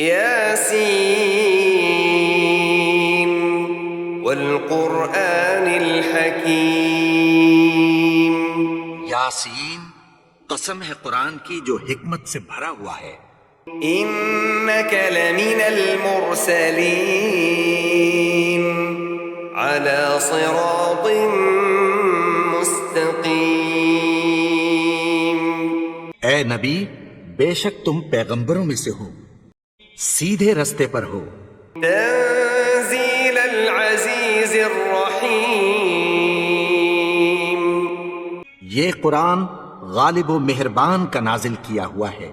یاسین والقرآن الحکیم. یاسین، قسم ہے قرآن کی جو حکمت سے بھرا ہوا ہے. انک لمن المرسلین علی صراط مستقیم. اے نبی، بے شک تم پیغمبروں میں سے ہو، سیدھے رستے پر ہو. تنزیل العزیز الرحیم. یہ قرآن غالب و مہربان کا نازل کیا ہوا ہے.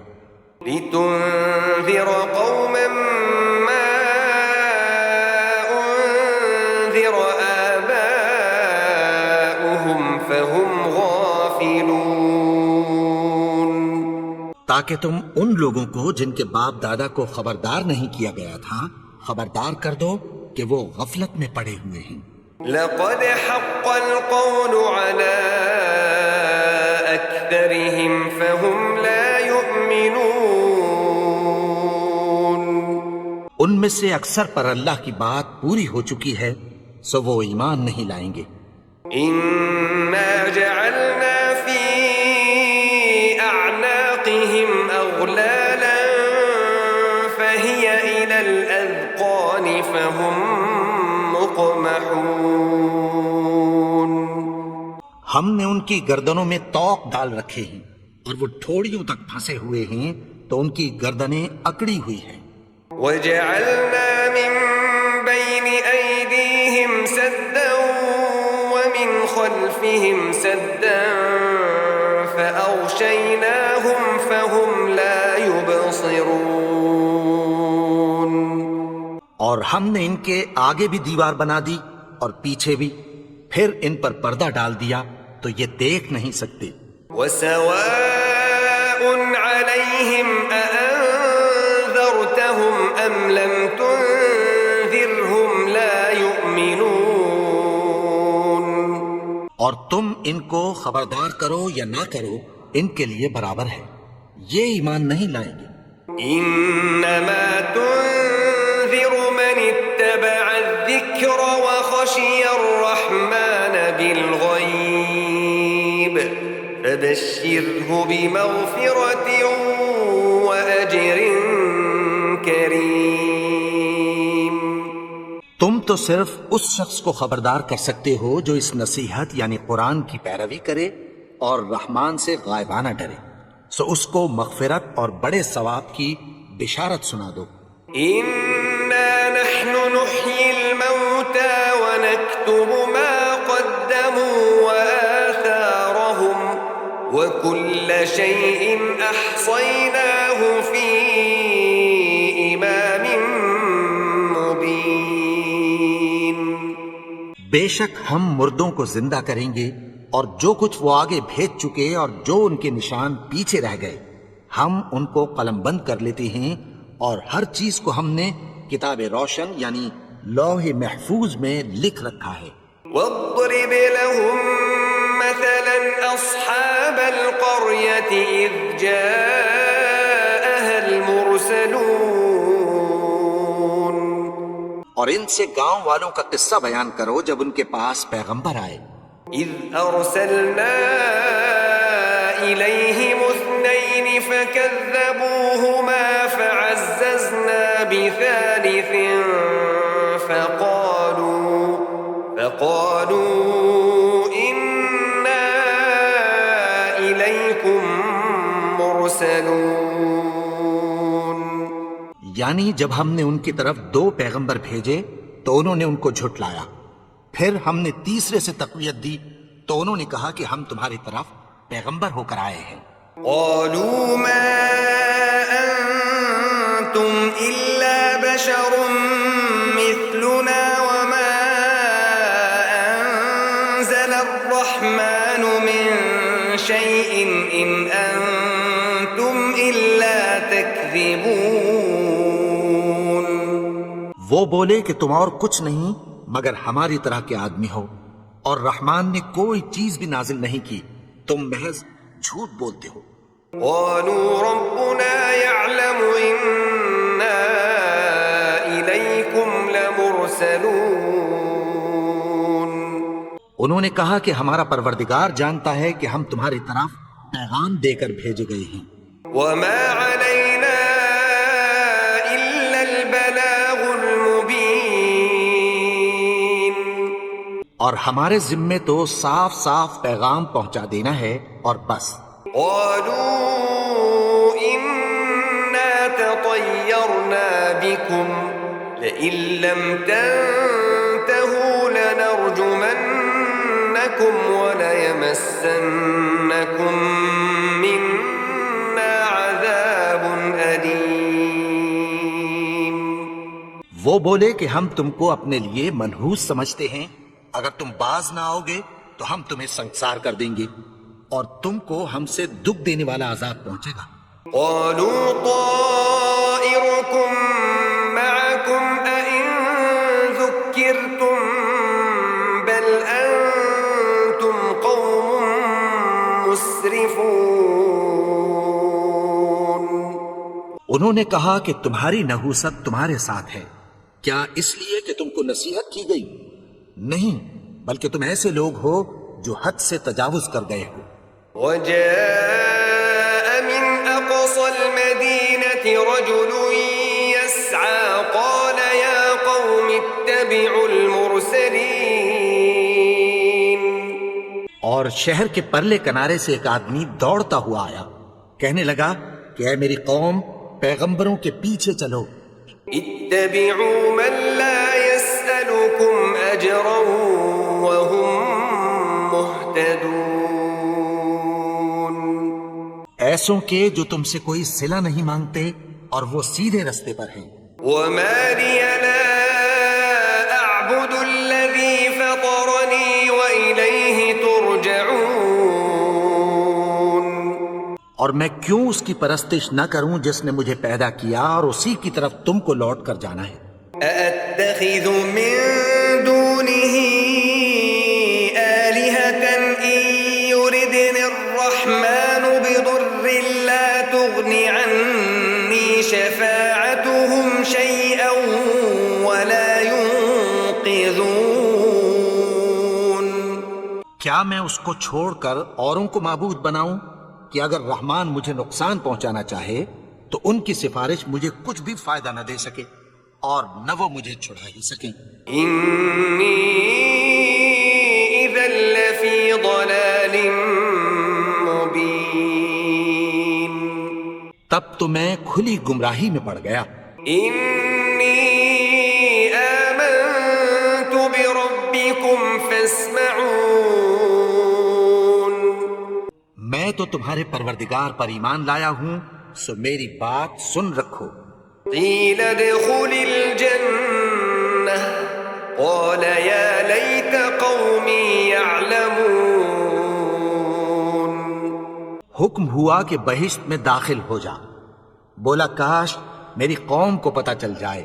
لتنذر قوما ما انذر آباؤهم فهم غافلون. تاکہ تم ان لوگوں کو جن کے باپ دادا کو خبردار نہیں کیا گیا تھا خبردار کر دو کہ وہ غفلت میں پڑے ہوئے ہیں. لقد حق القول على أكثرهم فهم لا يؤمنون. ان میں سے اکثر پر اللہ کی بات پوری ہو چکی ہے سو وہ ایمان نہیں لائیں گے. إنا جعلنا في أعناقهم أغلالا فهي إلى الأذقان فهم مقمحون. ہم نے ان کی گردنوں میں طوق ڈال رکھے ہیں اور وہ ٹھوڑیوں تک پھنسے ہوئے ہیں تو ان کی گردنیں اکڑی ہوئی ہیں. وجعلنا من بين أيديهم سدا ومن خلفهم سدا فأغشيناهم فهم لا يبصرون. اور ہم نے ان کے آگے بھی دیوار بنا دی اور پیچھے بھی، پھر ان پر پردہ ڈال دیا تو یہ دیکھ نہیں سکتے. وسواء عليهم أأنذرتهم أم لم تنذرهم لا يؤمنون. اور تم ان کو خبردار کرو یا نہ کرو ان کے لیے برابر ہے، یہ ایمان نہیں لائیں گے. انما تنذر من اتبع الذکر وخشی الرحمن بالغیب فبشره بمغفرة وأجر کریم. تم تو صرف اس شخص کو خبردار کر سکتے ہو جو اس نصیحت یعنی قرآن کی پیروی کرے اور رحمان سے غائبانہ ڈرے، سو اس کو مغفرت اور بڑے ثواب کی بشارت سنا دو. انا نحن نحيي الموتى ونكتب ما قدموا وآثارهم وكل شيء أحصيناه في إمام مبين. بے شک ہم مردوں کو زندہ کریں گے اور جو کچھ وہ آگے بھیج چکے اور جو ان کے نشان پیچھے رہ گئے ہم ان کو قلم بند کر لیتے ہیں، اور ہر چیز کو ہم نے کتاب روشن یعنی لوح محفوظ میں لکھ رکھا ہے. واضرب لهم مثلا أصحاب القرية إذ جاءها المرسلون. اور ان سے گاؤں والوں کا قصہ بیان کرو جب ان کے پاس پیغمبر آئے. إذ أرسلنا إليهم اثنين فكذبوهما فعززنا بثالث فقالوا إنا إليكم مرسلون. یعنی جب ہم نے ان کی طرف 2 پیغمبر بھیجے تو انہوں نے ان کو جھٹلایا، پھر ہم نے تیسرے سے تقویت دی تو انہوں نے کہا کہ ہم تمہاری طرف پیغمبر ہو کر آئے ہیں. قالوا ما أنتم إلا بشر مثلنا وما أنزل الرحمن من شيء إن أنتم إلا تكذبون. وہ بولے کہ تم اور کچھ نہیں مگر ہماری طرح کے آدمی ہو، اور رحمان نے کوئی چیز بھی نازل نہیں کی، تم محض جھوٹ بولتے ہو. قالوا ربنا يعلم إنا انہوں نے کہا کہ ہمارا پروردگار جانتا ہے کہ ہم تمہاری طرف پیغام دے کر بھیجے گئے ہیں، وما علينا إلا البلاغ المبين. اور ہمارے ذمے تو صاف صاف پیغام پہنچا دینا ہے اور بس. قالوا إنا تطيرنا بكم لئن لم تنتهوا لنرجمنكم وليمسنكم منا عذاب أليم. وہ بولے کہ ہم تم کو اپنے لیے منحوس سمجھتے ہیں، اگر تم باز نہ آؤ گے تو ہم تمہیں سنسار کر دیں گے اور تم کو ہم سے دکھ دینے والا عذاب پہنچے گا. قالوا طائركم معكم أئن ذكرتم بل أنتم قوم مسرفون. انہوں نے کہا کہ تمہاری نحوست تمہارے ساتھ ہے، کیا اس لیے کہ تم کو نصیحت کی گئی؟ نہیں، بلکہ تم ایسے لوگ ہو جو حد سے تجاوز کر گئے ہو. وجاء من أقصى المدينة رجل يسعى قال يا قوم اتبعوا المرسلين. اور شہر کے پرلے کنارے سے ایک آدمی دوڑتا ہوا آیا، کہنے لگا کہ اے میری قوم، پیغمبروں کے پیچھے چلو. اتبعوا من لا يسألكم أجرا وهم مهتدون. ایسوں کے جو تم سے کوئی صلہ نہیں مانگتے اور وہ سیدھے رستے پر ہیں. وما لي لا أعبد الذي فطرني وإليه ترجعون. اور میں کیوں اس کی پرستش نہ کروں جس نے مجھے پیدا کیا اور اسی کی طرف تم کو لوٹ کر جانا ہے. أأتخذ من دونه آلهة إن يردني الرحمن بضر لا تغن عني شفاعتهم شيئا ولا ينقذون. کیا میں اس کو چھوڑ کر اوروں کو معبود بناؤں کہ اگر رحمان مجھے نقصان پہنچانا چاہے تو ان کی سفارش مجھے کچھ بھی فائدہ نہ دے سکے اور نہ وہ مجھے چھڑا ہی سکیں. إني إذا لفي ضلال مبين. تب تو میں کھلی گمراہی میں پڑ گیا. إني آمنت بربكم فاسمعون. میں تو تمہارے پروردگار پر ایمان لایا ہوں، سو میری بات سن رکھو. قيل ادخل الجنة قال يا ليت قومي يعلمون. حکم ہوا کہ بہشت میں داخل ہو جا. بولا کاش میری قوم کو پتہ چل جائے.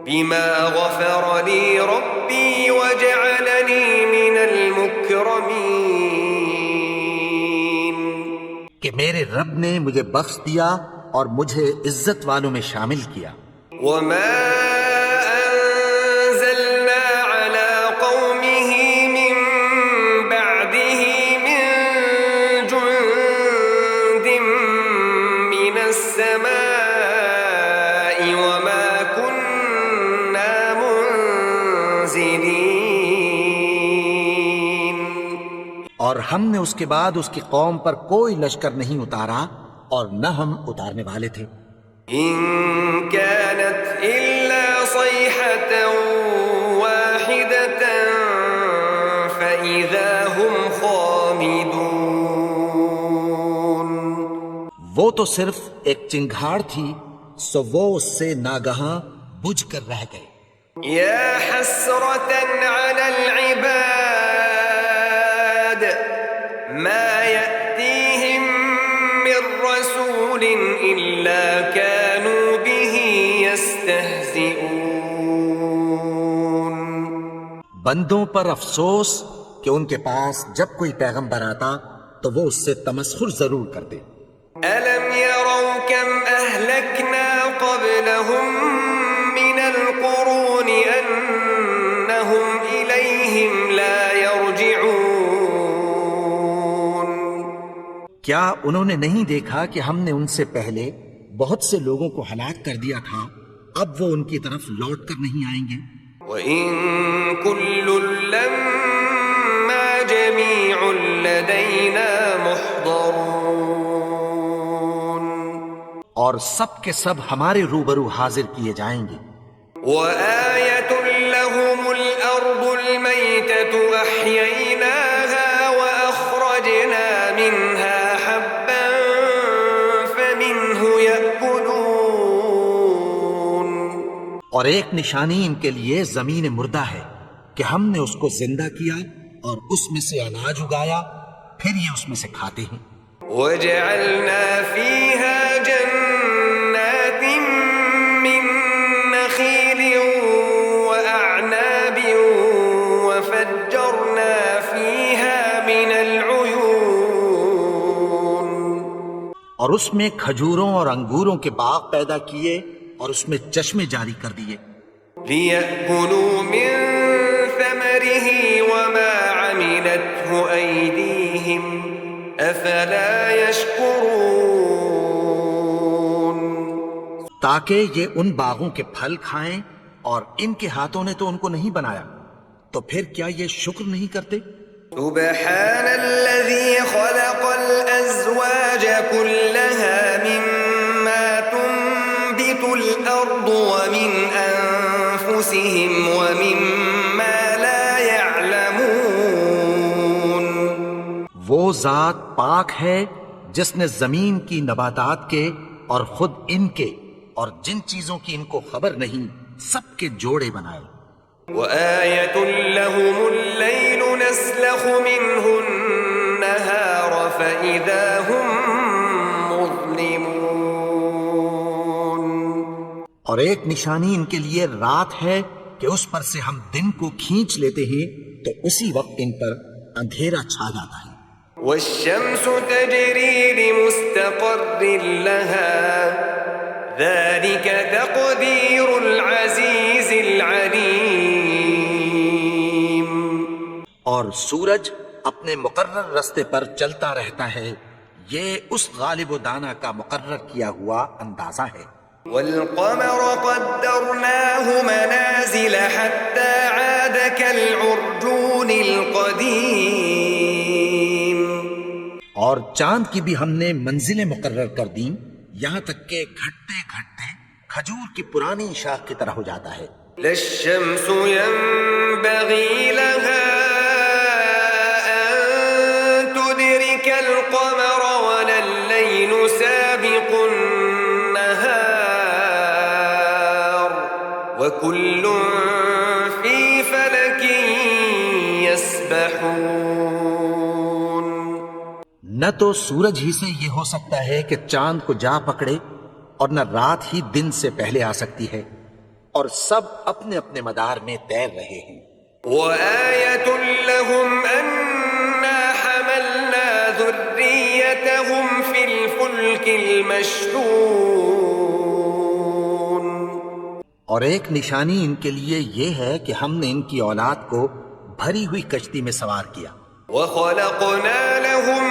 بما غفر لي ربي وجعلني من المكرمين. کہ میرے رب نے مجھے بخش دیا اور مجھے عزت والوں میں شامل کیا. وما أنزلنا على قومه من بعده من جند من السماء وما كنا منزلين. اور ہم نے اس کے بعد اس کی قوم پر کوئی لشکر نہیں اتارا اور نہ ہم اتارنے والے تھے. إن كانت إلا صيحة واحدة فإذا هم خامدون. وہ تو صرف ایک چنگھاڑ تھی، سو وہ اس سے ناگہاں بجھ کر رہ گئے. يا حسرة على العباد ما يأتيهم من رسول إلا كانوا به يستهزئون. بندوں پر افسوس کہ ان کے پاس جب کوئی پیغمبر آتا تو وہ اس سے تمسخر ضرور کرتے. ألم يروا كم أهلكنا قبلهم من القرون أنهم إليهم لا يرجعون. کیا انہوں نے نہیں دیکھا کہ ہم نے ان سے پہلے بہت سے لوگوں کو ہلاک کر دیا تھا، اب وہ ان کی طرف لوٹ کر نہیں آئیں گے؟ وَإِن كُلٌّ لَّمَّا جَمِيعٌ لَّدَيْنَا مُحْضَرُونَ، اور سب کے سب ہمارے روبرو حاضر کیے جائیں گے۔ وَآيَةٌ لَّهُمُ الْأَرْضُ الْمَيْتَةُ أَحْيَيْنَاهَا وَأَخْرَجْنَا مِنْهَا حَبًّا فَمِنْهُ يَأْكُلُونَ، اور ایک نشانی ان کے لیے زمین مردہ ہے کہ ہم نے اس کو زندہ کیا اور اس میں سے اناج اگایا، پھر یہ اس میں سے کھاتے ہیں۔ وَجَعَلْنَا فِيهَا جَنَّاتٍ مِّن نَّخِيلٍ وَأَعْنَابٍ وَفَجَّرْنَا فِيهَا مِنَ الْعُيُونِ، اور اس میں کھجوروں اور انگوروں کے باغ پیدا کیے اور اس میں چشمے جاری کر دیے، لِيَأْكُلُوا مِن ثَمَرِهِ وَمَا عَمِلَتْهُ أَيْدِيهِمْ أَفَلَا يَشْكُرُونَ، تاکہ یہ ان باغوں کے پھل کھائیں، اور ان کے ہاتھوں نے تو ان کو نہیں بنایا، تو پھر کیا یہ شکر نہیں کرتے؟ سبحان الذي خلق الأزواج كلها مما تنبت الأرض ومن أنفسهم ومما لا يعلمون، وہ ذات پاک ہے جس نے زمین کی نباتات کے اور خود ان کے اور جن چیزوں کی ان کو خبر نہیں سب کے جوڑے بنائے۔ وآية لهم الليل نسلخ منه النهار فإذا هم مظلمون، اور ایک نشانی ان کے لیے رات ہے کہ اس پر سے ہم دن کو کھینچ لیتے ہیں تو اسی وقت ان پر اندھیرا چھا جاتا ہے۔ والشمس تجري لمستقر لها ذلك تقدير العزيز العليم، اور سورج اپنے مقرر رستے پر چلتا رہتا ہے، یہ اس غالب و دانا کا مقرر کیا ہوا اندازہ ہے۔ والقمر قدرناه منازل حتى عاد كالعرجون القديم، اور چاند کی بھی ہم نے منزلیں مقرر کر دیں، یہاں تک کہ گھٹتے گھٹتے کھجور کی پرانی شاخ کی طرح ہو جاتا ہے۔ لا الشمس ينبغي لها أن تدرك القمر ولا الليل سابق النهار وكل في فلك يسبحون، نہ تو سورج ہی سے یہ ہو سکتا ہے کہ چاند کو جا پکڑے، اور نہ رات ہی دن سے پہلے آ سکتی ہے، اور سب اپنے اپنے مدار میں تیر رہے ہیں۔ وآية لهم أنا حملنا ذريتهم في الفلك المشحون، اور ایک نشانی ان کے لیے یہ ہے کہ ہم نے ان کی اولاد کو بھری ہوئی کشتی میں سوار کیا، وخلقنا لهم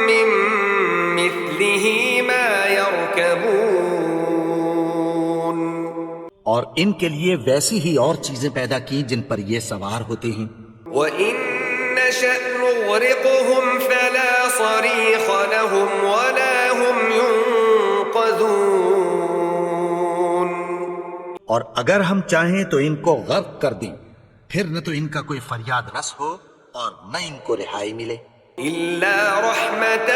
من مثله ما يركبون، اور ان کے لیے ویسی ہی اور چیزیں پیدا کی جن پر یہ سوار ہوتے ہیں۔ وإن نشأ نغرقهم فلا صريخ لهم ولا هم ينقذون، اور اگر ہم چاہیں تو ان کو غرق کر دیں، پھر نہ تو ان کا کوئی فریاد رس ہو اور نہ ان کو رہائی ملے۔ إلا رحمة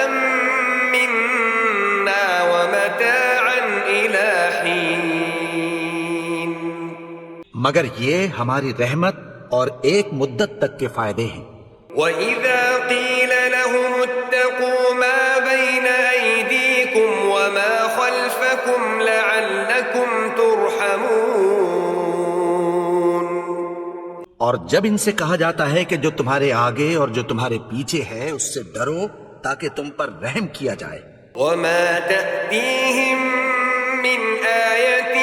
منا ومتاعا إلى حين، مگر یہ ہماری رحمت اور ایک مدت تک کے فائدے ہیں۔ وإذا قيل لهم اتقوا ما بين أيديكم وما خلفكم لعلكم ترحمون، اور جب ان سے کہا جاتا ہے کہ جو تمہارے آگے اور جو تمہارے پیچھے ہے اس سے ڈرو تاکہ تم پر رحم کیا جائے۔ وما تأتيهم من آية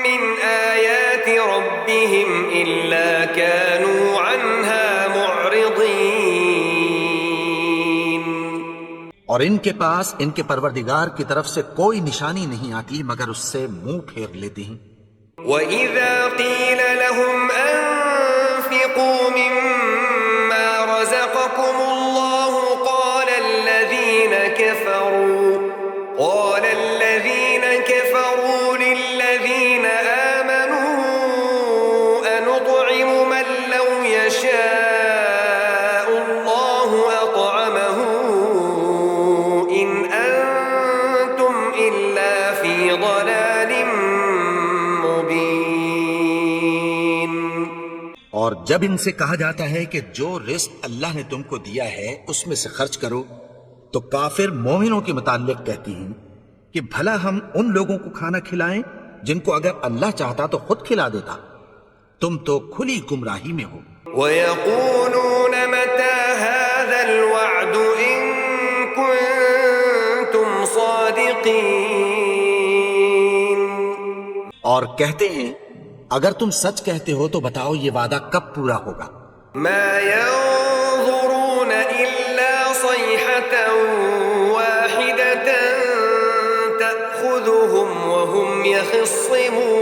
من آيات ربهم إلا كانوا عنها معرضين، اور ان کے پاس ان کے پروردگار کی طرف سے کوئی نشانی نہیں آتی مگر اس سے منہ پھیر لیتے ہیں۔ وَإِذَا قِيلَ لَهُمْ أَنفِقُوا مِمَّا رَزَقَكُمُ اللَّهُ قَالَ الَّذِينَ كَفَرُوا لِلَّذِينَ آمَنُوا أَنُطْعِمُ مَن لَّوْ يَشَاءُ اللَّهُ أَطْعَمَهُ إِنْ أَنتُمْ إِلَّا فِي ضَلَالٍ مُّبِينٍ۔ اور جب ان سے کہا جاتا ہے کہ جو رزق اللہ نے تم کو دیا ہے اس میں سے خرچ کرو، تو کافر مومنوں کے متعلق کہتی ہیں کہ بھلا ہم ان لوگوں کو کھانا کھلائیں جن کو اگر اللہ چاہتا تو خود کھلا دیتا، تم تو کھلی گمراہی میں ہو۔ وَيَقُولُونَ مَتَى هَذَا الْوَعْدُ إِن كُنتُمْ صَادِقِينَ۔ اور کہتے ہیں اگر تم سچ کہتے ہو تو بتاؤ یہ وعدہ کب پورا ہوگا؟ مَا يَنظُرُونَ إِلَّا صَيْحَةً وَاحِدَةً تَأْخُذُهُمْ وَهُمْ يَخِصِّمُونَ۔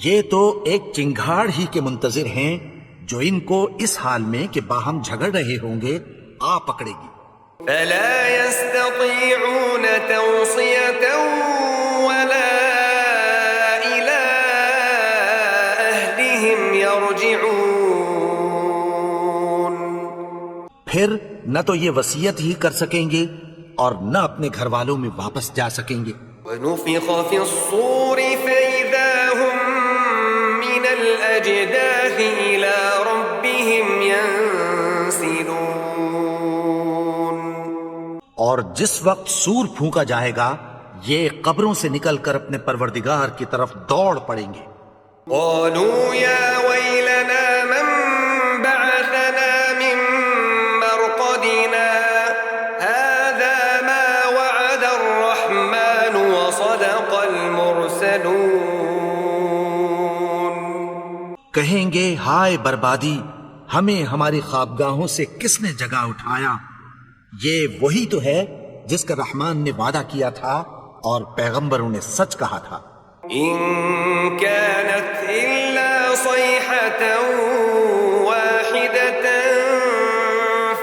یہ تو ایک چنگھاڑ ہی کے منتظر ہیں جو ان کو اس حال میں کہ باہم جھگڑ رہے ہوں گے آ پکڑے گی۔ فَلَا يَسْتَطِيعُونَ تَوْصِيَةً وَلَا إِلَىٰ أَهْلِهِمْ يَرْجِعُونَ۔ پھر نہ تو یہ وصیت ہی کر سکیں گے اور نہ اپنے گھر والوں میں واپس جا سکیں گے۔ وَنُفِخَ فِي الصُّورِ فَإِذَا هُم مِّنَ الْأَجْدَاثِ إِلَىٰ رَبِّهِمْ يَنسِلُونَ۔ اور جس وقت سور پھونکا جائے گا یہ قبروں سے نکل کر اپنے پروردگار کی طرف دوڑ پڑیں گے۔ قَالُوا يَا وَيْلَنَا مَن بَعَثَنَا مِن مَّرْقَدِنَا هَٰذَا مَا وَعَدَ الرَّحْمَٰنُ وَصَدَقَ الْمُرْسَلُونَ۔ کہیں گے ہائے بربادی، ہمیں ہماری خوابگاہوں سے کس نے جگا اٹھایا؟ یہ وہی تو ہے جس کا رحمان نے وعدہ کیا تھا اور پیغمبروں نے سچ کہا تھا۔ إِن كَانَتْ إِلَّا صَيْحَةً وَاحِدَةً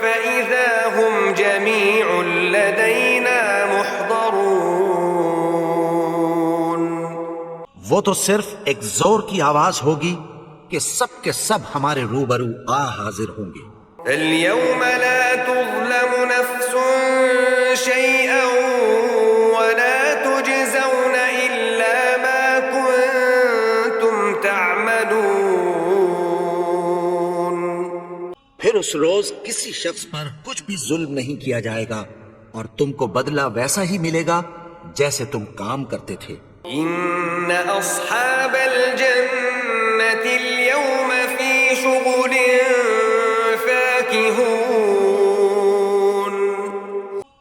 فَإِذَا هُمْ جَمِيعٌ لَدَيْنَا مُحْضَرُونَ۔ وہ تو صرف ایک زور کی آواز ہوگی کہ سب کے سب ہمارے روبرو آ حاضر ہوں گے۔ فَالْيَوْمَ لَا تُظْلَمُ نَفْسٌ شَيْئًا وَلَا تُجْزَوْنَ إِلَّا مَا كُنتُمْ تَعْمَلُونَ۔ پھر اس روز کسی شخص پر کچھ بھی ظلم نہیں کیا جائے گا اور تم کو بدلہ ویسا ہی ملے گا جیسے تم کام کرتے تھے۔ إِنَّ أَصْحَابَ الْجَنَّةِ الْيَوْمَ فِي شُغُلٍ فَاكِهُونَ۔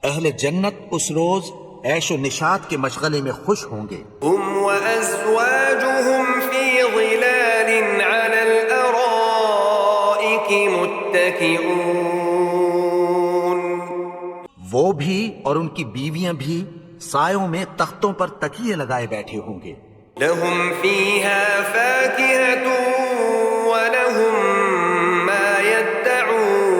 اہل جنت اس روز عیش و نشاط کے مشغلے میں خوش ہوں گے۔ هُمْ وَأَزْوَاجُهُمْ فِي ظِلَالٍ عَلَى الْأَرَائِكِ مُتَّكِئُونَ۔ وہ بھی اور ان کی بیویاں بھی سایوں میں تختوں پر تکیے لگائے بیٹھے ہوں گے۔ لَهُمْ فِيهَا فَاكِهَةٌ وَلَهُمْ مَا يَدَّعُونَ۔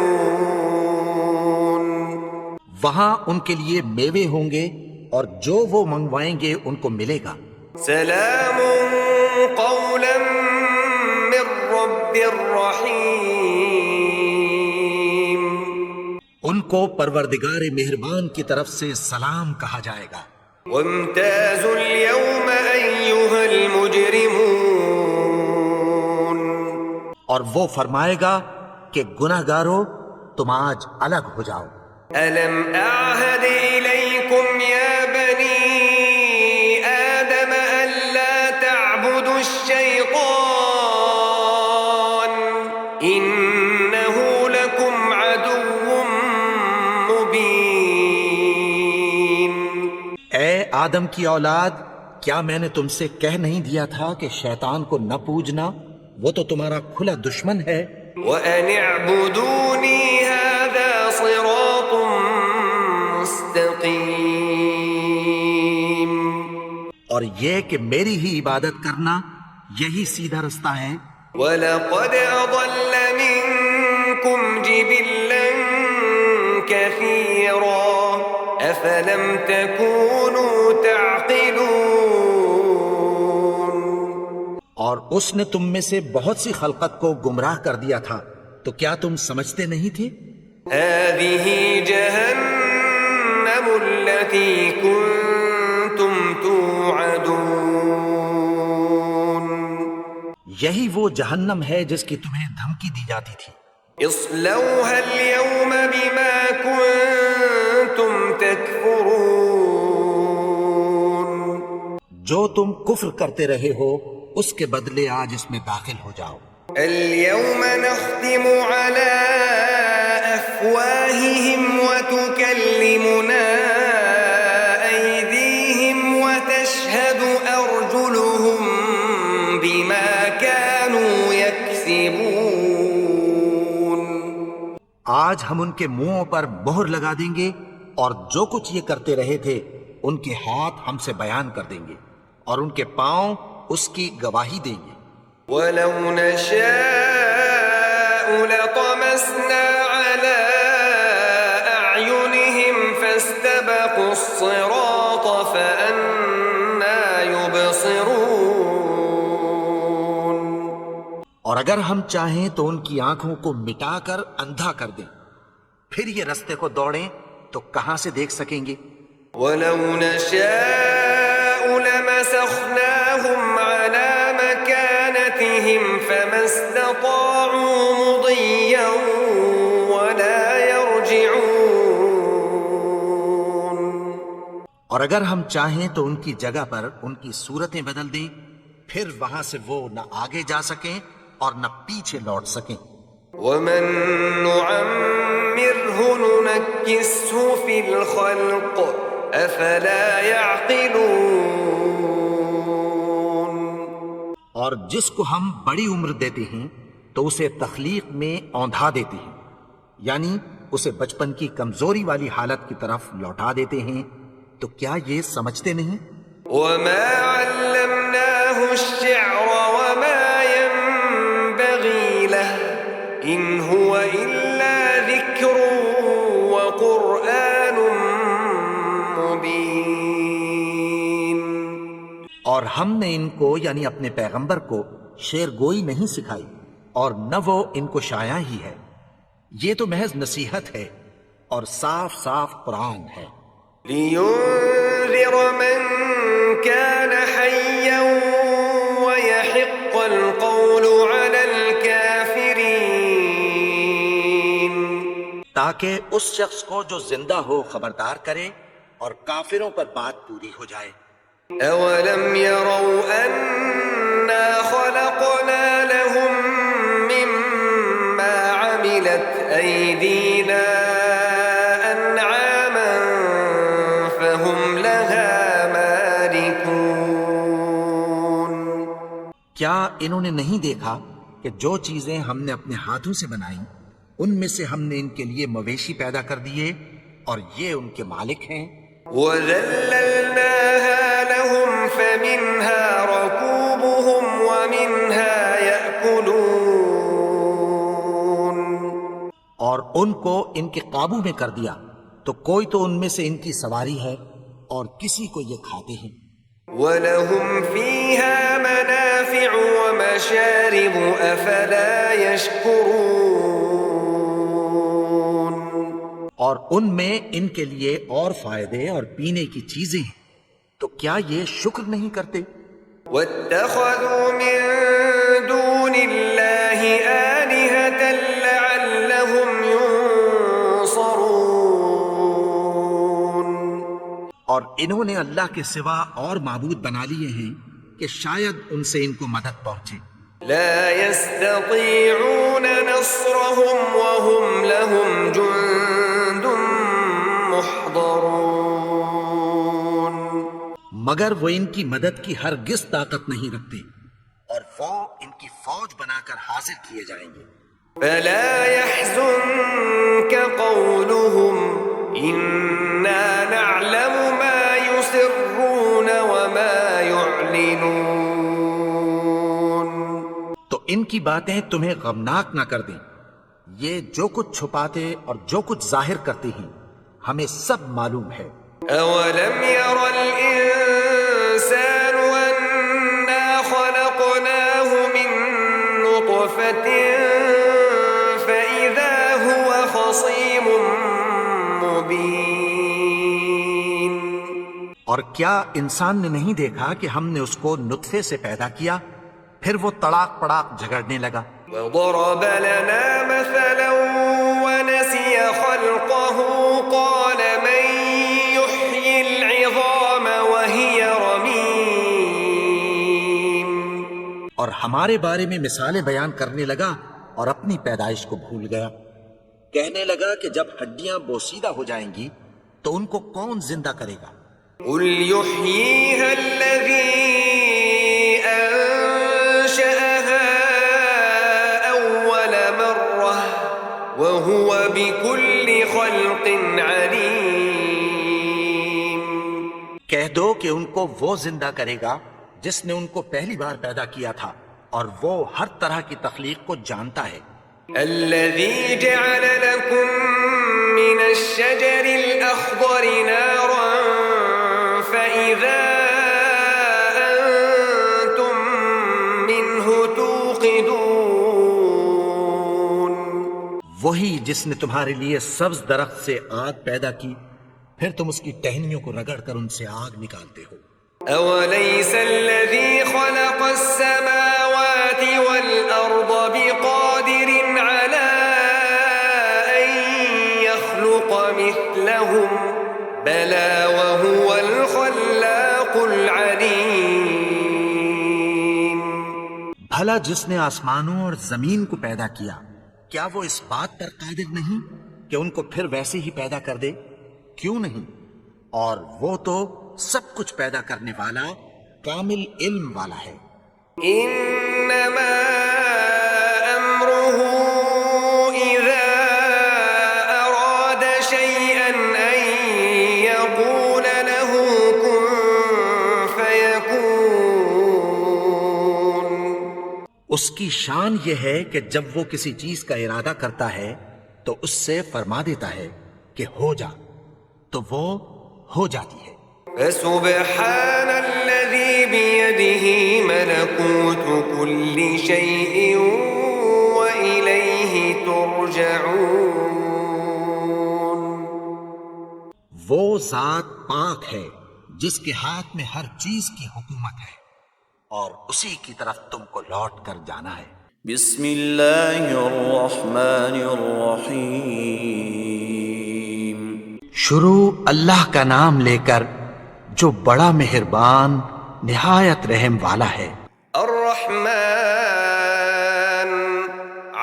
وہاں ان کے لیے میوے ہوں گے اور جو وہ منگوائیں گے ان کو ملے گا۔ سلام قولا من رب رحیم۔ ان کو پروردگار مہربان کی طرف سے سلام کہا جائے گا۔ وامتازوا اليوم ایھا المجرمون۔ اور وہ فرمائے گا کہ گناہگارو تم آج الگ ہو جاؤ۔ ألم أعهد إليكم يا بني آدم ألا تعبدوا الشيطان إنه لكم عدو مبين۔ اے آدم کی اولاد، کیا میں نے تم سے کہہ نہیں دیا تھا کہ شیطان کو نہ پوجنا، وہ تو تمہارا کھلا دشمن ہے۔ وأن اعبدوني هذا صراط مستقیم. اور یہ کہ میری ہی عبادت کرنا یہی سیدھا رستہ ہے. وَلَقَدْ أَضَلَّ مِنكُمْ جِبِلًّا كَثِيرًا أَفَلَمْ تَكُونُوا تَعْقِلُونَ. اور اس نے تم میں سے بہت سی خلقت کو گمراہ کر دیا تھا، تو کیا تم سمجھتے نہیں تھے؟ هَذِهِ جَهَنَّمُ الَّتِي كُنتُمْ تُوعَدُونَ. یہی وہ جہنم ہے جس کی تمہیں دھمکی دی جاتی تھی. اصلوها اليوم بما كنتم تكفرون. جو تم کفر کرتے رہے ہو اس کے بدلے آج اس میں داخل ہو جاؤ. اليوم نختم على أفواههم وتكلمنا أيديهم وتشهد أرجلهم بما كانوا يكسبون. آج ہم ان کے منہوں پر مہر لگا دیں گے اور جو کچھ یہ کرتے رہے تھے ان کے ہاتھ ہم سے بیان کر دیں گے اور ان کے پاؤں اس کی گواہی دیں گے. ولو نشاء لطمسنا على أعينهم فاستبقوا الصراط فأنى يبصرون. اور اگر ہم چاہیں تو ان کی آنکھوں کو مٹا کر اندھا کر دیں، پھر یہ رستے کو دوڑیں تو کہاں سے دیکھ سکیں گے. ولو نشاء لمسخناهم على مكانتهم فما استطاعوا مضيا ولا يرجعون. اور اگر ہم چاہیں تو ان کی جگہ پر ان کی صورتیں بدل دیں، پھر وہاں سے وہ نہ آگے جا سکیں اور نہ پیچھے لوٹ سکیں. ومن نعمره ننكسه في الخلق افلا يعقلون. اور جس کو ہم بڑی عمر دیتے ہیں تو اسے تخلیق میں اوندھا دیتے ہیں، یعنی اسے بچپن کی کمزوری والی حالت کی طرف لوٹا دیتے ہیں. تو کیا یہ سمجھتے نہیں؟ وما علمناه الشعر وما ينبغي له ان هو الا ذكر وقرآن مبين. اور ہم نے ان کو یعنی اپنے پیغمبر کو شعر گوئی نہیں سکھائی اور نہ وہ ان کو شاعری ہی ہے، یہ تو محض نصیحت ہے اور صاف صاف قرآن ہے. لينذر من كان حيا ويحق القول على الكافرين. تاکہ اس شخص کو جو زندہ ہو خبردار کرے اور کافروں پر بات پوری ہو جائے. أولم يروا أنا خلقنا لهم مما عملت أيدينا أنعاما فهم لها مالكون. کیا انہوں نے نہیں دیکھا کہ جو چیزیں ہم نے اپنے ہاتھوں سے بنائیں ان میں سے ہم نے ان کے لیے مویشی پیدا کر دیے اور یہ ان کے مالک ہیں. وَذَلَّلْنَاهَا لَهُمْ فَمِنْهَا رَكُوبُهُمْ وَمِنْهَا يَأْكُلُونَ. اور ان کو ان کے قابو میں کر دیا تو کوئی تو ان میں سے ان کی سواری ہے اور کسی کو یہ کھاتے ہیں. وَلَهُمْ فِيهَا مَنَافِعُ وَمَشَارِبُ أَفَلَا يَشْكُرُونَ. اور ان میں ان کے لیے اور فائدے اور پینے کی چیزیں ہیں، تو کیا یہ شکر نہیں کرتے؟ وَاتَّخَذُوا مِن دُونِ اللَّهِ آلِهَةً لَعَلَّهُمْ يُنصَرُونَ. اور انہوں نے اللہ کے سوا اور معبود بنا لیے ہیں کہ شاید ان سے ان کو مدد پہنچے. لا يستطيعون نصرهم وهم لهم جند محضرون. مگر وہ ان کی مدد کی ہرگز طاقت نہیں رکھتے اور وہ ان کی فوج بنا کر حاضر کیے جائیں گے. فلا يحزنك قولهم إنا نعلم ما يسرون وما يعلنون. تو ان کی باتیں تمہیں غمناک نہ کر دیں. یہ جو کچھ چھپاتے اور جو کچھ ظاہر کرتے ہیں ہمیں سب معلوم ہے. أولم ير الإنسان أنا خلقناه من نطفة فإذا هو خصيم مبين. اور کیا انسان نے نہیں دیکھا کہ ہم نے اس کو نطفے سے پیدا کیا پھر وہ تڑاک پڑاک جھگڑنے لگا. وضرب لنا مثلا ونسي خلقه قال من يحيي العظام وهي رميم. اور ہمارے بارے میں مثالیں بیان کرنے لگا اور اپنی پیدائش کو بھول گیا. کہنے لگا کہ جب ہڈیاں بوسیدہ ہو جائیں گی تو ان کو کون زندہ کرے گا؟ قل يحييها الذي أنشأها أول مرة وهو بكل خلق عليم. کہہ دو کہ ان کو وہ زندہ کرے گا جس نے ان کو پہلی بار پیدا کیا تھا اور وہ ہر طرح کی تخلیق کو جانتا ہے. الذي جعل لكم من الشجر الأخضر نارا فإذا أنتم منه توقدون. وہی جس نے تمہارے لیے سبز درخت سے آگ پیدا کی پھر تم اس کی ٹہنیوں کو رگڑ کر ان سے آگ نکالتے ہو. أوليس الذي خلق السماوات والأرض بقادر على أن يخلق مثلهم بلى وهو الخلاق العليم. بھلا جس نے آسمانوں اور زمین کو پیدا کیا کیا وہ اس بات پر قادر نہیں کہ ان کو پھر ویسے ہی پیدا کر دے؟ کیوں نہیں؟ اور وہ تو سب کچھ پیدا کرنے والا کامل علم والا ہے. إنما أمره إذا أراد شيئا أن يقول له كن فيكون. اس کی شان یہ ہے کہ جب وہ کسی چیز کا ارادہ کرتا ہے تو اس سے فرما دیتا ہے کہ ہو جا تو وہ ہو جاتی ہے. فسبحان الذي بيده ملكوت كل شيء وإليه ترجعون. وہ ذات پاک ہے جس کے ہاتھ میں ہر چیز کی حکومت ہے اور اسی کی طرف تم کو لوٹ کر جانا ہے. بسم اللہ الرحمن الرحیم. شروع اللہ کا نام لے کر جو بڑا مہربان نہایت رحم والا ہے. الرحمن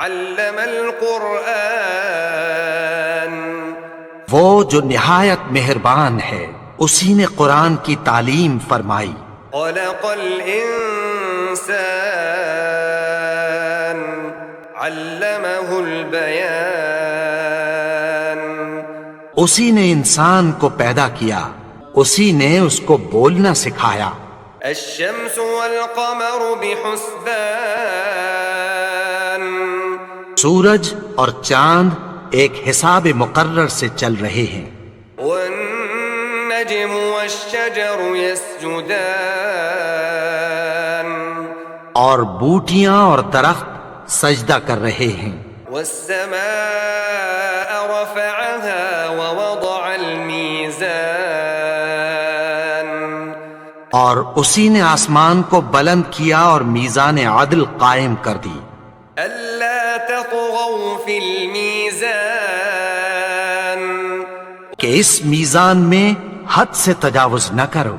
علم القرآن. وہ جو نہایت مہربان ہے اسی نے قرآن کی تعلیم فرمائی. خلق الإنسان علمه البيان. اسی نے انسان کو پیدا کیا اسی نے اس کو بولنا سکھایا. الشمس والقمر بحسبان. سورج اور چاند ایک حساب مقرر سے چل رہے ہیں. والنجم والشجر يسجدان. اور بوٹیاں اور درخت سجدہ کر رہے ہیں. والسماء رفعها ووضع الميزان. اور اسی نے آسمان کو بلند کیا اور میزان عدل قائم کر دی. ألا تطغوا في الميزان. کہ اس میزان میں حد سے تجاوز نہ کرو.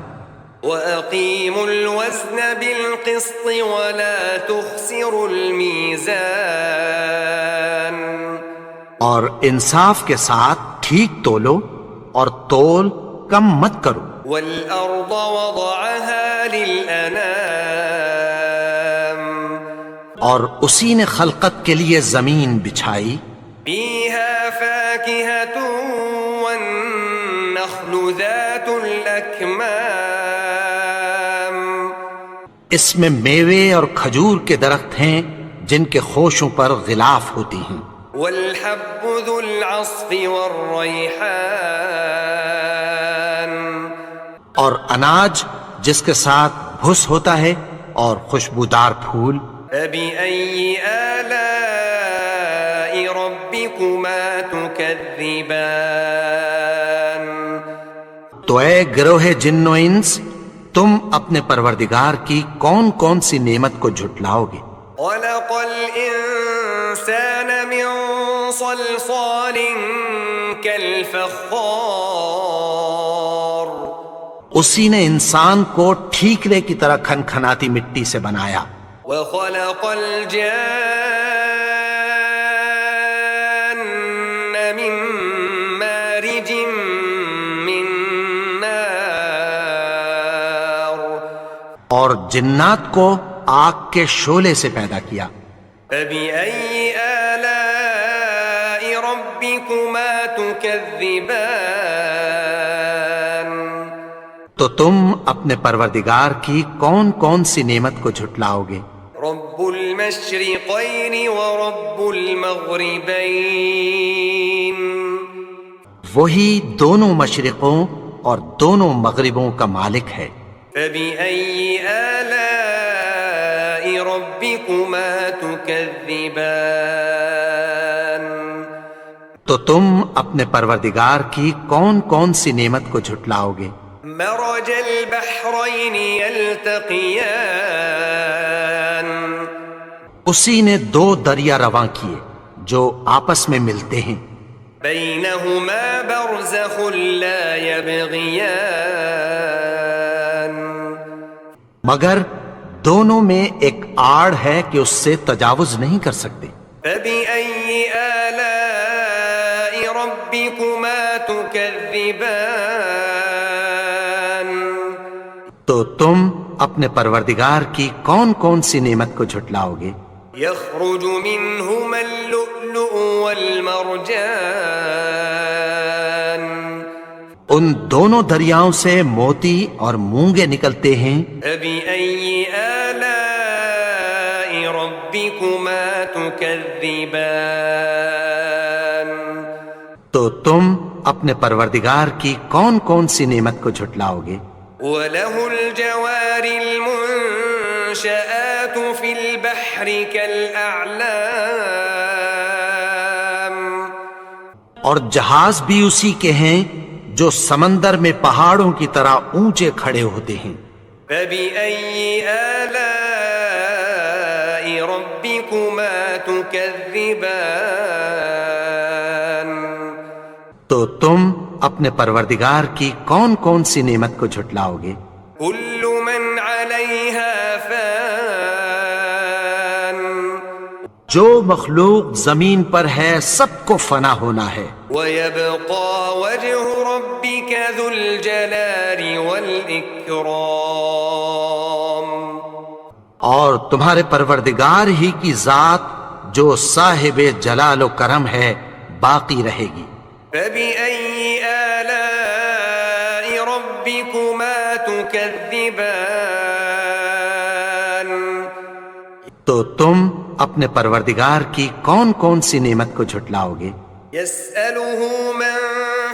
وأقيموا الوزن بالقسط ولا تخسروا الميزان. اور انصاف کے ساتھ ٹھیک تولو اور تول کم مت کرو. والأرض وضعها للأنام. اور اسی نے خلقت کے لیے زمین بچھائی، فيها فاكهة والنخل ذات الأكمام اس میں میوے اور کھجور کے درخت ہیں جن کے خوشوں پر غلاف ہوتی ہیں، والحب ذو العصف والريحان اور اناج جس کے ساتھ بھس ہوتا ہے اور خوشبودار پھول۔ فبأي آلاء ربكما تكذبان تو اے گروہ جن و انس، تم اپنے پروردگار کی کون کون سی نعمت کو جھٹلاؤ گے؟ خلق الإنسان من صلصال كالفخار اسی نے انسان کو ٹھیکرے کی طرح کھنکھناتی مٹی سے بنایا، وخلق الجان من مارج من نار اور جنات کو آگ کے شعلے سے پیدا کیا۔ فبأي آلاء ربكما تكذبان تو تم اپنے پروردگار کی کون کون سی نعمت کو جھٹلاؤ گے؟ رب المشرقين ورب المغربين وہی دونوں مشرقوں اور دونوں مغربوں کا مالک ہے۔ فبأي آلاء ربكما تكذبان تو تم اپنے پروردگار کی کون کون سی نعمت کو جھٹلاؤ گے؟ مرج البحرين يلتقيان اسی نے دو دریا رواں کیے جو آپس میں ملتے ہیں، بينهما برزخ لا يبغيان مگر دونوں میں ایک آڑ ہے کہ اس سے تجاوز نہیں کر سکتے۔ فبأي آلاء ربكما تكذبان تو تم اپنے پروردگار کی کون کون سی نعمت کو جھٹلاؤ گے؟ يخرج منهما اللؤلؤ والمرجان ان دونوں دریاؤں سے موتی اور مونگے نکلتے ہیں۔ فبأي آلاء ربكما تكذبان تو تم اپنے پروردگار کی کون کون سی نعمت کو جھٹلاؤ گے؟ وله الجوار المنشآت في البحر كالأعلام اور جہاز بھی اسی کے ہیں جو سمندر میں پہاڑوں کی طرح اونچے کھڑے ہوتے ہیں۔ فبأي آلاء ربكما تكذبان تو تم اپنے پروردگار کی کون کون سی نعمت کو جھٹلاؤ گے؟ كل من عليها فان جو مخلوق زمین پر ہے سب کو فنا ہونا ہے، ويبقى وجه ربك ذو الجلال والإكرام اور تمہارے پروردگار ہی کی ذات جو صاحب جلال و کرم ہے باقی رہے گی۔ فبأي آلاء ربكما تكذبان تو تم اپنے پروردگار کی کون کون سی نعمت کو جھٹلاؤ گے؟ يسأله من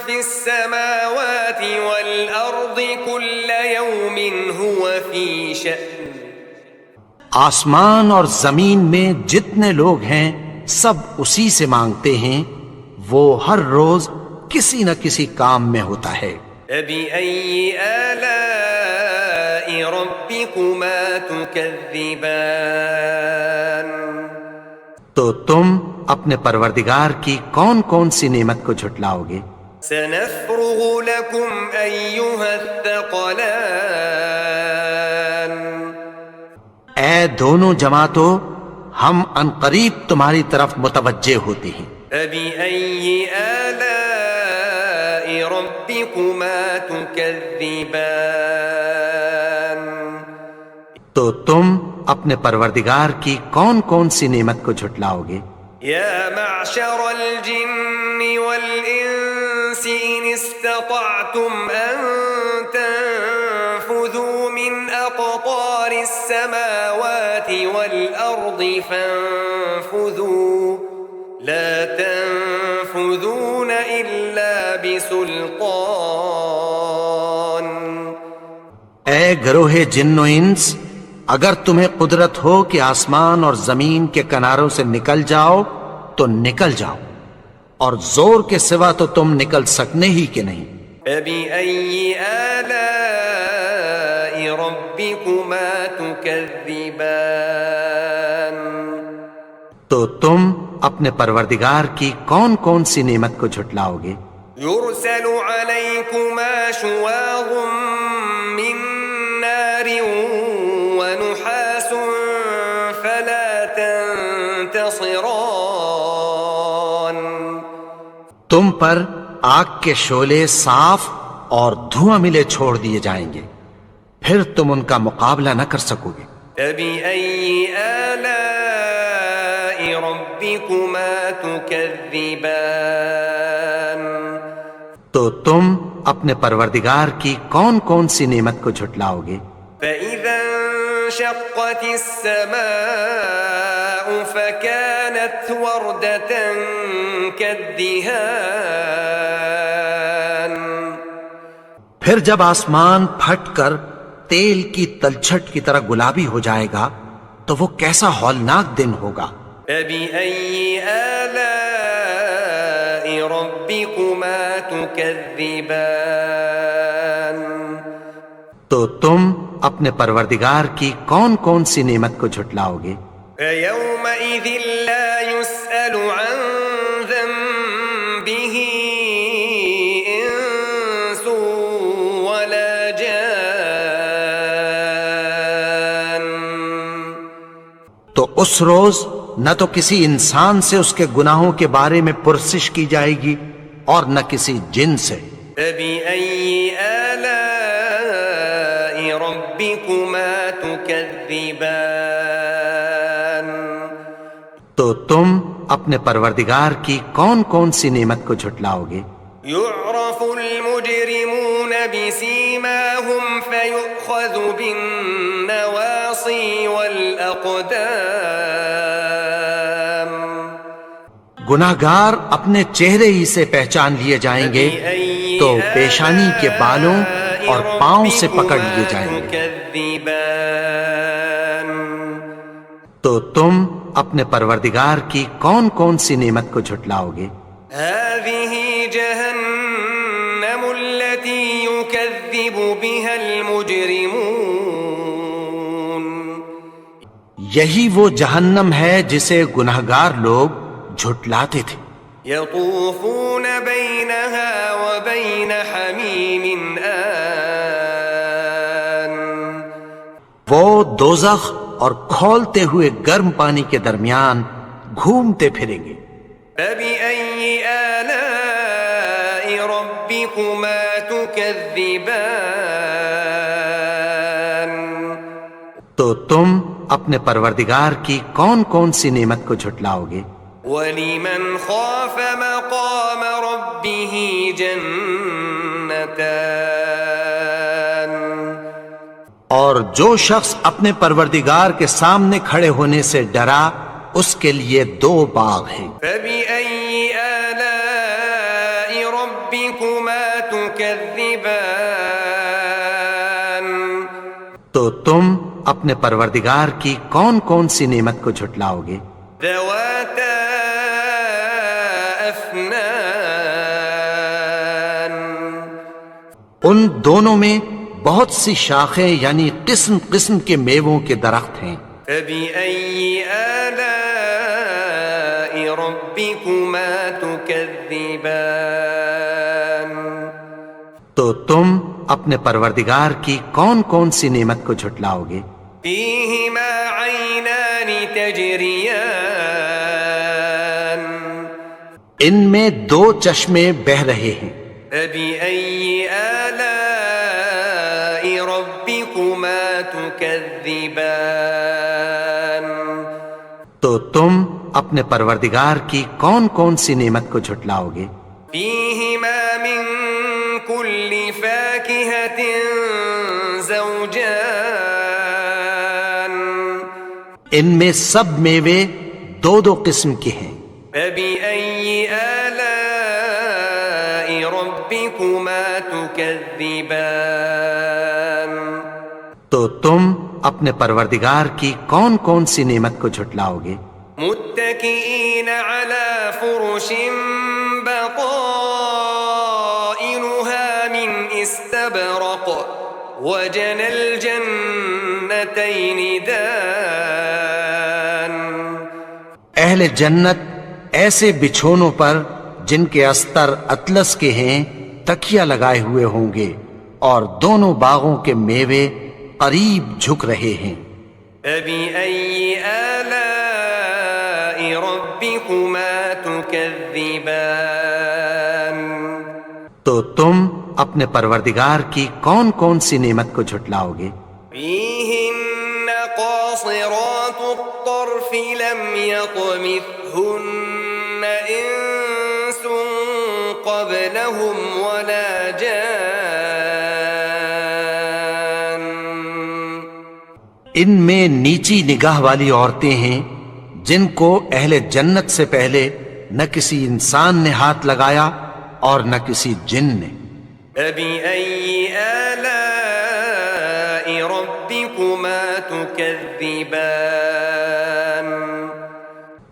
في السماوات والأرض كل يوم هو في شأن آسمان اور زمین میں جتنے لوگ ہیں سب اسی سے مانگتے ہیں، وہ ہر روز کسی نہ کسی کام میں ہوتا ہے۔ فبأي آلاء ربكما تكذبان تو تم اپنے پروردگار کی کون کون سی نعمت کو جھٹلاؤ گے؟ سنفرغ لكم أيها الثقلان اے دونوں جماعتوں، ہم عنقریب تمہاری طرف متوجہ ہوتے ہیں۔ فبأي آلاء ربكما تكذبان تو تم اپنے پروردگار کی کون کون سی نعمت کو جھٹلاؤ گے؟ يا معشر الجن والإنس إن استطعتم أن تنفذوا من أقطار السماوات والأرض فانفذوا لا تنفذون إلا بسلطان. اے گروہ جن و انس، اگر تمہیں قدرت ہو کہ آسمان اور زمین کے کناروں سے نکل جاؤ تو نکل جاؤ، اور زور کے سوا تو تم نکل سکنے ہی کہ نہیں. فبأي آلاء ربكما تكذبان. تو تم اپنے پروردگار کی کون کون سی نعمت کو جھٹلاؤ گے؟ يرسل عليكما شواظ من نار ونحاس فلا تنتصران. تم پر آگ کے شعلے صاف اور دھواں ملے چھوڑ دیے جائیں گے، پھر تم ان کا مقابلہ نہ کر سکو گے. فبأي آلاء ربكما تكذبان. تو تم اپنے پروردگار کی کون کون سی نعمت کو جھٹلاؤ گے؟ فإذا انشقت السماء فكانت وردة كالدهان. پھر جب آسمان پھٹ کر تیل کی تلچھٹ کی طرح گلابی ہو جائے گا تو وہ کیسا ہولناک دن ہوگا. فبأي آلاء ربكما تكذبان. تو تم اپنے پروردگار کی کون کون سی نعمت کو جھٹلاؤ گے؟ فيومئذ لا يسأل عن ذنبه إنس ولا جان. تو اس روز نہ تو کسی انسان سے اس کے گناہوں کے بارے میں پرسش کی جائے گی اور نہ کسی جن سے. فبأي آلاء ربكما تكذبان. تو تم اپنے پروردگار کی کون کون سی نعمت کو جھٹلاؤ گے؟ يعرف المجرمون بسيماهم فيؤخذ بالنواصي والأقدام. گناہگار اپنے چہرے ہی سے پہچان لیے جائیں گے تو پیشانی کے بالوں اور پاؤں سے پکڑ لیے جائیں گے. تكذبان. تو تم اپنے پروردگار کی کون کون سی نعمت کو جھٹلاؤ گے؟ هذه جهنم التي يكذب بها المجرمون. یہی وہ جہنم ہے جسے گناہگار لوگ جھٹلاتے تھے. يطوفون بينها وبين حميم آن. وہ دوزخ اور کھولتے ہوئے گرم پانی کے درمیان گھومتے پھریں گے. فبأي آلاء ربكما تكذبان. تو تم اپنے پروردگار کی کون کون سی نعمت کو جھٹلاؤ گے؟ ولمن خاف مقام ربه جنتان. اور جو شخص اپنے پروردگار کے سامنے کھڑے ہونے سے ڈرا اس کے لیے 2 باغ ہیں. فبأي آلاء ربكما تكذبان. تو تم اپنے پروردگار کی کون کون سی نعمت کو جھٹلاؤ گے؟ ذواتا افنان. ان دونوں میں بہت سی شاخیں یعنی قسم قسم کے میووں کے درخت ہیں. فبأي آلاء ربكما تكذبان. تو تم اپنے پروردگار کی کون کون سی نعمت کو جھٹلاؤ گے؟ فيهما عينان تجريان. ان میں 2 چشمے بہ رہے ہیں. فبأي آلاء ربكما تكذبان. تكذبان تو تم اپنے پروردگار کی کون کون سی نعمت کو جھٹلاؤ گے؟ فيهما من كل فاكهة زوجان ان میں سب میوے دو دو قسم کے ہیں۔ فبأي آلاء ربكما تكذبان تو تم اپنے پروردگار کی کون کون سی نعمت کو جھٹلاؤ گے؟ متكئين على فرش بطائنها من استبرق وجنى الجنتين دان اہل جنت ایسے بچھونوں پر جن کے استر اطلس کے ہیں تکیہ لگائے ہوئے ہوں گے اور دونوں باغوں کے میوے قریب جھک رہے ہیں۔ فبأي آلاء ربكما تكذبان تو تم اپنے پروردگار کی کون کون سی نعمت کو جھٹلاؤ گے؟ فيهن قاصرات الطرف لم يطمثهن إنس قبلهم ولا جان ان میں نیچی نگاہ والی عورتیں ہیں جن کو اہل جنت سے پہلے نہ کسی انسان نے ہاتھ لگایا اور نہ کسی جن نے۔ فبأي آلاء ربكما تكذبان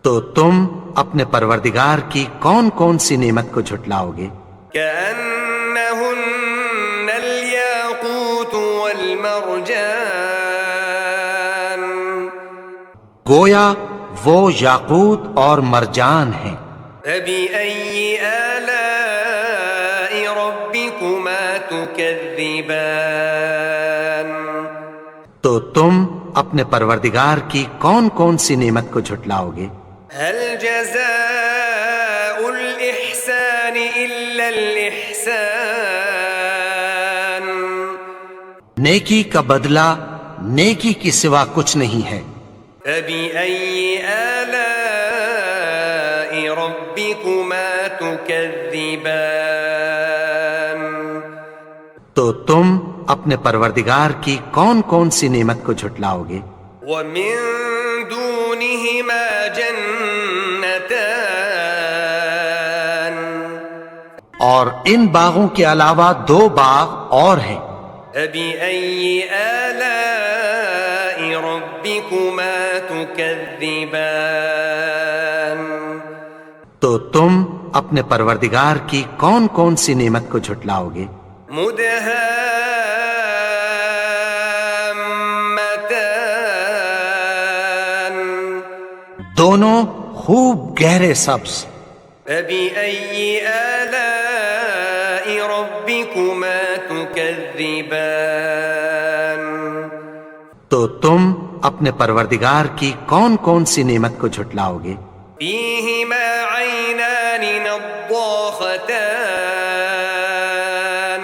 تو تم اپنے پروردگار کی کون کون سی نعمت کو جھٹلاؤ گے؟ كأنهن الياقوت والمرجان گویا وہ یاقوت اور مرجان ہیں۔ فبأي آلاء ربكما تكذبان تو تم اپنے پروردگار کی کون کون سی نعمت کو جھٹلاؤ گے؟ هل جزاء الإحسان إلا الإحسان نیکی کا بدلہ نیکی کی سوا کچھ نہیں ہے۔ فبأي آلاء ربكما تكذبان تو تم اپنے پروردگار کی کون کون سی نعمت کو جھٹلاؤ گے؟ ومن دونهما جنتان اور ان باغوں کے علاوہ دو باغ اور ہیں۔ فبأي آلاء ربكما تكذبان تو تم اپنے پروردگار کی کون کون سی نعمت کو جھٹلاؤ گے؟ مدهامتان دونوں خوب گہرے سبز۔ فبأي آلاء ربكما تكذبان تو تم اپنے پروردگار کی کون کون سی نعمت کو جھٹلاؤ گے؟ فيهما عينان نضاختان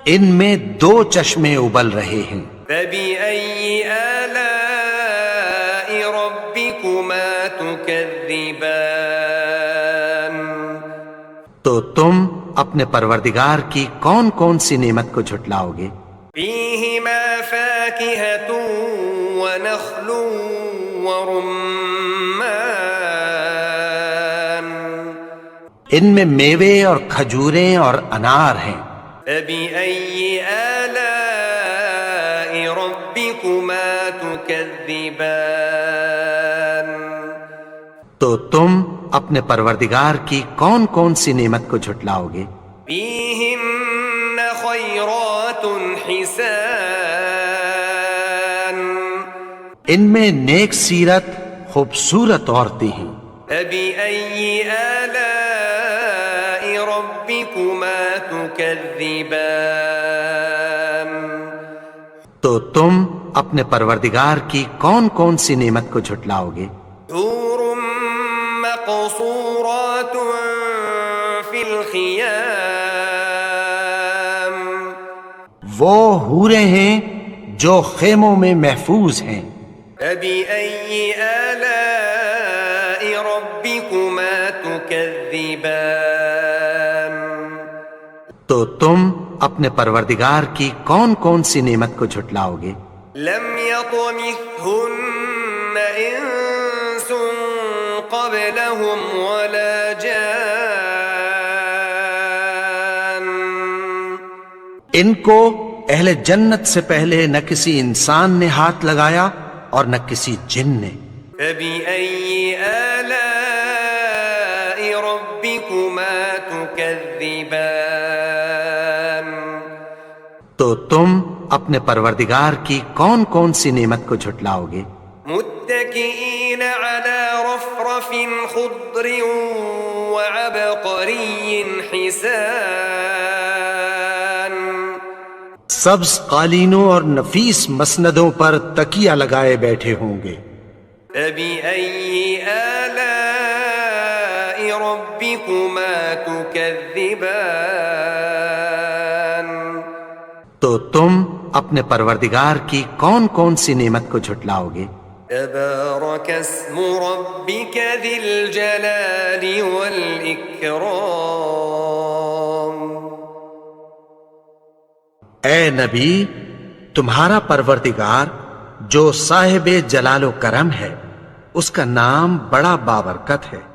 ان میں دو چشمے ابل رہے ہیں۔ فبأي آلاء ربكما تكذبان تو تم اپنے پروردگار کی کون کون سی نعمت کو جھٹلاؤ گے؟ فيهما فاكهة ونخل ورمان ان میں میوے اور کھجوریں اور انار ہیں۔ فبأي آلاء ربكما تكذبان تو تم اپنے پروردگار کی کون کون سی نعمت کو جھٹلاؤ گے؟ فیہن خیرات حسان، ان میں نیک سیرت خوبصورت عورتیں ہیں۔ فبأي آلاء ربكما تكذبان، تو تم اپنے پروردگار کی کون کون سی نعمت کو جھٹلاؤ گے؟ حور مقصورات فی الخیام، وہ حوریں ہیں جو خیموں میں محفوظ ہیں۔ فبأي آلاء ربكما تكذبان تو تم اپنے پروردگار کی کون کون سی نعمت کو جھٹلاؤ گے؟ لم يطمثهن إنس قبلهم ولا جان ان کو اہل جنت سے پہلے نہ کسی انسان نے ہاتھ لگایا اور نہ کسی جن نے۔ فبأي آلاء ربكما تكذبان تو تم اپنے پروردگار کی کون کون سی نعمت کو جھٹلاؤ گے؟ متكئين على رفرف خضر وعبقري حسان سبز قالینوں اور نفیس مسندوں پر تکیہ لگائے بیٹھے ہوں گے۔ فبأي آلاء ربكما تكذبان تو تم اپنے پروردگار کی کون کون سی نعمت کو جھٹلاؤ گے؟ تبارك اسم ربك ذي الجلال والإكرام اے نبی، تمہارا پروردگار جو صاحب جلال و کرم ہے، اس کا نام بڑا بابرکت ہے۔